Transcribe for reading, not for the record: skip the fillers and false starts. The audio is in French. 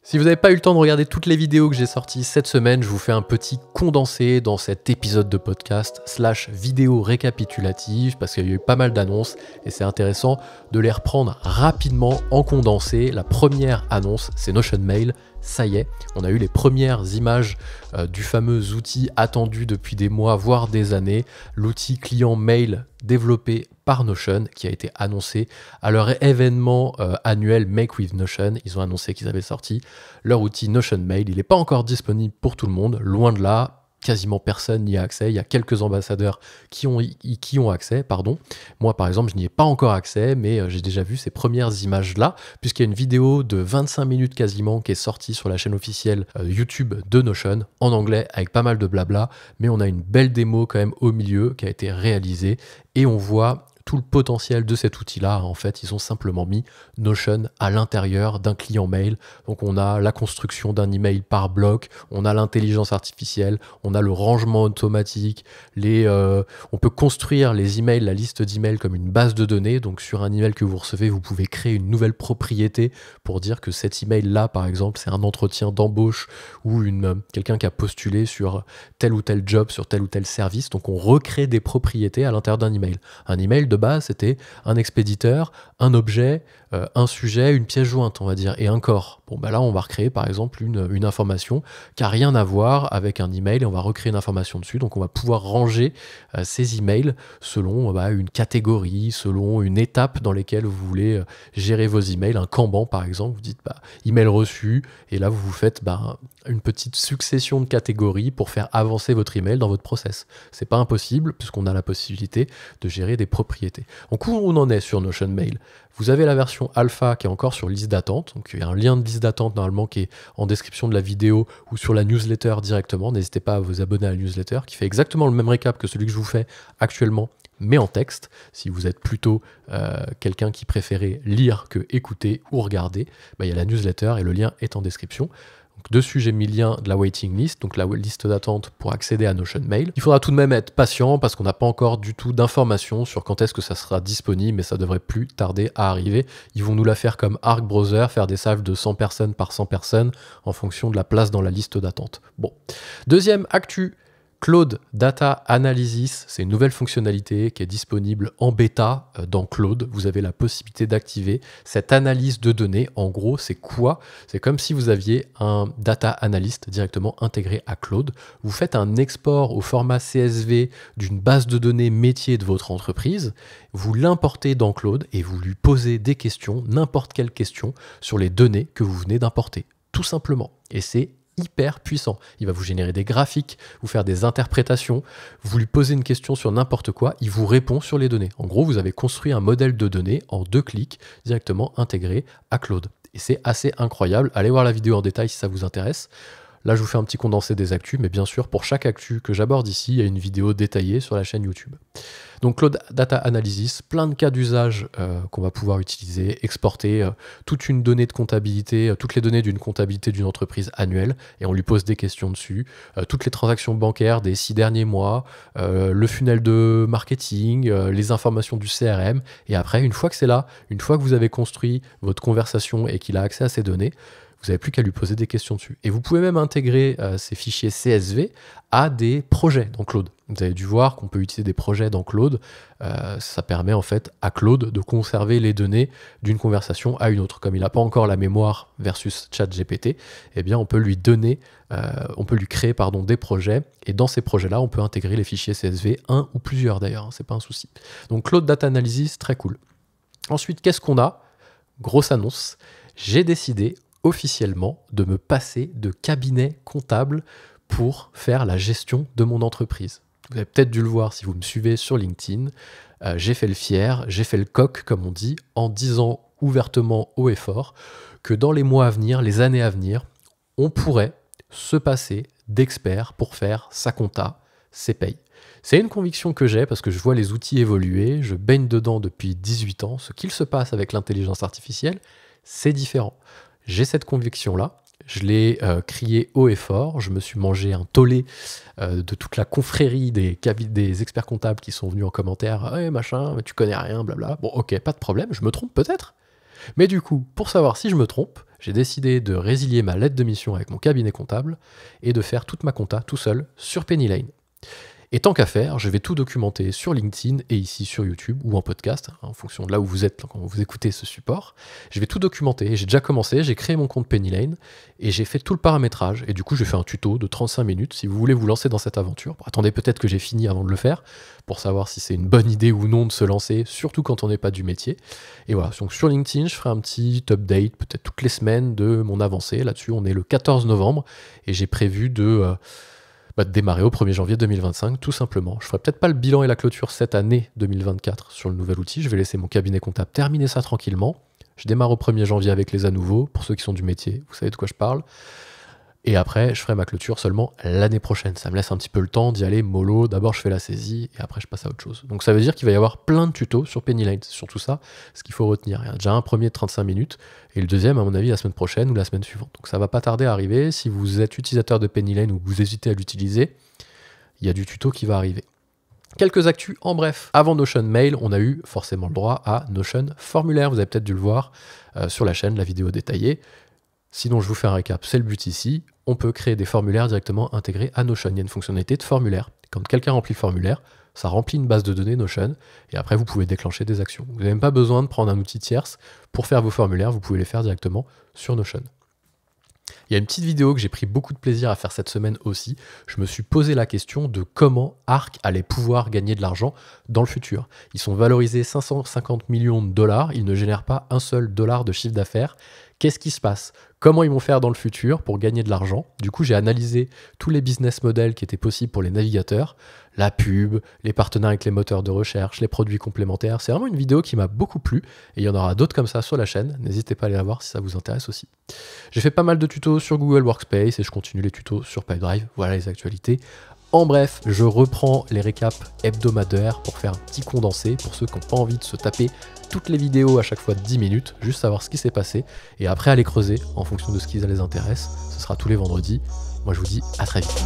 Si vous n'avez pas eu le temps de regarder toutes les vidéos que j'ai sorties cette semaine, je vous fais un petit condensé dans cet épisode de podcast / vidéo récapitulative parce qu'il y a eu pas mal d'annonces et c'est intéressant de les reprendre rapidement en condensé. La première annonce, c'est Notion Mail. Ça y est, on a eu les premières images du fameux outil attendu depuis des mois, voire des années, l'outil client mail développé par Notion qui a été annoncé à leur événement annuel Make with Notion. Ils ont annoncé qu'ils avaient sorti leur outil Notion Mail. Il n'est pas encore disponible pour tout le monde, loin de là. Quasiment personne n'y a accès. Il y a quelques ambassadeurs qui ont accès. Moi, par exemple, je n'y ai pas encore accès, mais j'ai déjà vu ces premières images-là, puisqu'il y a une vidéo de 25 minutes quasiment qui est sortie sur la chaîne officielle YouTube de Notion, en anglais, avec pas mal de blabla, mais on a une belle démo quand même au milieu qui a été réalisée, et on voit tout le potentiel de cet outil-là. En fait, ils ont simplement mis Notion à l'intérieur d'un client mail. Donc, on a la construction d'un email par bloc, on a l'intelligence artificielle, on a le rangement automatique, on peut construire les emails, la liste d'emails comme une base de données. Donc, sur un email que vous recevez, vous pouvez créer une nouvelle propriété pour dire que cet email-là, par exemple, c'est un entretien d'embauche ou quelqu'un qui a postulé sur tel ou tel job, sur tel ou tel service. Donc, on recrée des propriétés à l'intérieur d'un email. Un email de base, c'était un expéditeur, un objet, un sujet, une pièce jointe, on va dire, et un corps. Bon, là, on va recréer, par exemple, une information qui n'a rien à voir avec un email, et on va recréer une information dessus. Donc, on va pouvoir ranger ces emails selon une catégorie, selon une étape dans laquelle vous voulez gérer vos emails. Un Kanban, par exemple, vous dites email reçu, et là, vous faites une petite succession de catégories pour faire avancer votre email dans votre process. C'est pas impossible, puisqu'on a la possibilité de gérer des propriétés. Donc, où on en est sur Notion Mail? Vous avez la version alpha qui est encore sur liste d'attente. Donc, il y a un lien de liste d'attente normalement qui est en description de la vidéo ou sur la newsletter directement. N'hésitez pas à vous abonner à la newsletter qui fait exactement le même récap que celui que je vous fais actuellement, mais en texte. Si vous êtes plutôt quelqu'un qui préférait lire que écouter ou regarder, il y a la newsletter et le lien est en description. Donc, dessus, j'ai mis le lien de la waiting list, donc la liste d'attente pour accéder à Notion Mail. Il faudra tout de même être patient parce qu'on n'a pas encore du tout d'informations sur quand est-ce que ça sera disponible, mais ça devrait plus tarder à arriver. Ils vont nous la faire comme Arc Browser, faire des salves de 100 personnes par 100 personnes en fonction de la place dans la liste d'attente. Bon. Deuxième actu. Claude Data Analysis, c'est une nouvelle fonctionnalité qui est disponible en bêta dans Claude. Vous avez la possibilité d'activer cette analyse de données. En gros, c'est quoi? C'est comme si vous aviez un data analyst directement intégré à Claude. Vous faites un export au format CSV d'une base de données métier de votre entreprise. Vous l'importez dans Claude et vous lui posez des questions, n'importe quelle question, sur les données que vous venez d'importer. Tout simplement. Et c'est hyper puissant. Il va vous générer des graphiques, vous faire des interprétations, vous lui posez une question sur n'importe quoi, il vous répond sur les données. En gros, vous avez construit un modèle de données en 2 clics directement intégré à Claude. Et c'est assez incroyable. Allez voir la vidéo en détail si ça vous intéresse. Là, je vous fais un petit condensé des actus, mais bien sûr, pour chaque actu que j'aborde ici, il y a une vidéo détaillée sur la chaîne YouTube. Donc, Claude Data Analysis, plein de cas d'usage qu'on va pouvoir utiliser, exporter toute une donnée de comptabilité, toutes les données d'une comptabilité d'une entreprise annuelle, et on lui pose des questions dessus, toutes les transactions bancaires des 6 derniers mois, le funnel de marketing, les informations du CRM, et après, une fois que c'est là, une fois que vous avez construit votre conversation et qu'il a accès à ces données, vous n'avez plus qu'à lui poser des questions dessus. Et vous pouvez même intégrer ces fichiers CSV à des projets dans Claude. Vous avez dû voir qu'on peut utiliser des projets dans Claude. Ça permet en fait à Claude de conserver les données d'une conversation à une autre. Comme il n'a pas encore la mémoire versus ChatGPT, eh bien on peut lui créer des projets. Et dans ces projets-là, on peut intégrer les fichiers CSV, un ou plusieurs d'ailleurs, c'est pas un souci. Donc Claude Data Analysis, très cool. Ensuite, qu'est-ce qu'on a? Grosse annonce. J'ai décidé officiellement de me passer de cabinet comptable pour faire la gestion de mon entreprise. Vous avez peut-être dû le voir si vous me suivez sur LinkedIn. J'ai fait le fier, j'ai fait le coq, comme on dit, en disant ouvertement haut et fort que dans les mois à venir, les années à venir, on pourrait se passer d'experts pour faire sa compta, ses payes. C'est une conviction que j'ai parce que je vois les outils évoluer, je baigne dedans depuis 18 ans. Ce qu'il se passe avec l'intelligence artificielle, c'est différent. J'ai cette conviction-là, je l'ai crié haut et fort, je me suis mangé un tollé de toute la confrérie des experts comptables qui sont venus en commentaire « Ouais, machin, tu connais rien, blabla ». Bon, ok, pas de problème, je me trompe peut-être. Mais du coup, pour savoir si je me trompe, j'ai décidé de résilier ma lettre de mission avec mon cabinet comptable et de faire toute ma compta tout seul sur Penny Lane. Et tant qu'à faire, je vais tout documenter sur LinkedIn et ici sur YouTube ou en podcast, en fonction de là où vous êtes quand vous écoutez ce support. Je vais tout documenter. J'ai déjà commencé, j'ai créé mon compte Penny Lane et j'ai fait tout le paramétrage. Et du coup, j'ai fait un tuto de 35 minutes si vous voulez vous lancer dans cette aventure. Bon, attendez peut-être que j'ai fini avant de le faire pour savoir si c'est une bonne idée ou non de se lancer, surtout quand on n'est pas du métier. Et voilà, donc sur LinkedIn, je ferai un petit update peut-être toutes les semaines de mon avancée. Là-dessus, on est le 14 novembre et j'ai prévu de démarrer au 1er janvier 2025, tout simplement. Je ferai peut-être pas le bilan et la clôture cette année 2024 sur le nouvel outil. Je vais laisser mon cabinet comptable terminer ça tranquillement. Je démarre au 1er janvier avec les à nouveau. Pour ceux qui sont du métier, vous savez de quoi je parle. Et après, je ferai ma clôture seulement l'année prochaine. Ça me laisse un petit peu le temps d'y aller mollo. D'abord, je fais la saisie et après, je passe à autre chose. Donc, ça veut dire qu'il va y avoir plein de tutos sur Penny Lane. C'est surtout ça, ce qu'il faut retenir. Il y a déjà un premier de 35 minutes et le deuxième, à mon avis, la semaine prochaine ou la semaine suivante. Donc, ça va pas tarder à arriver. Si vous êtes utilisateur de Penny Lane ou que vous hésitez à l'utiliser, il y a du tuto qui va arriver. Quelques actus en bref. Avant Notion Mail, on a eu forcément le droit à Notion Formulaire. Vous avez peut-être dû le voir sur la chaîne, la vidéo détaillée. Sinon, je vous fais un récap, c'est le but ici. On peut créer des formulaires directement intégrés à Notion. Il y a une fonctionnalité de formulaire. Quand quelqu'un remplit le formulaire, ça remplit une base de données Notion et après, vous pouvez déclencher des actions. Vous n'avez même pas besoin de prendre un outil tierce pour faire vos formulaires. Vous pouvez les faire directement sur Notion. Il y a une petite vidéo que j'ai pris beaucoup de plaisir à faire cette semaine aussi. Je me suis posé la question de comment Arc allait pouvoir gagner de l'argent dans le futur. Ils sont valorisés 550 millions de dollars. Ils ne génèrent pas un seul dollar de chiffre d'affaires. Qu'est-ce qui se passe? Comment ils vont faire dans le futur pour gagner de l'argent? Du coup, j'ai analysé tous les business models qui étaient possibles pour les navigateurs, la pub, les partenaires avec les moteurs de recherche, les produits complémentaires. C'est vraiment une vidéo qui m'a beaucoup plu et il y en aura d'autres comme ça sur la chaîne. N'hésitez pas à aller la voir si ça vous intéresse aussi. J'ai fait pas mal de tutos sur Google Workspace et je continue les tutos sur Pipedrive. Voilà les actualités. En bref, je reprends les récaps hebdomadaires pour faire un petit condensé pour ceux qui n'ont pas envie de se taper toutes les vidéos à chaque fois de 10 minutes, juste savoir ce qui s'est passé et après aller creuser en fonction de ce qui les intéresse. Ce sera tous les vendredis. Moi je vous dis à très vite.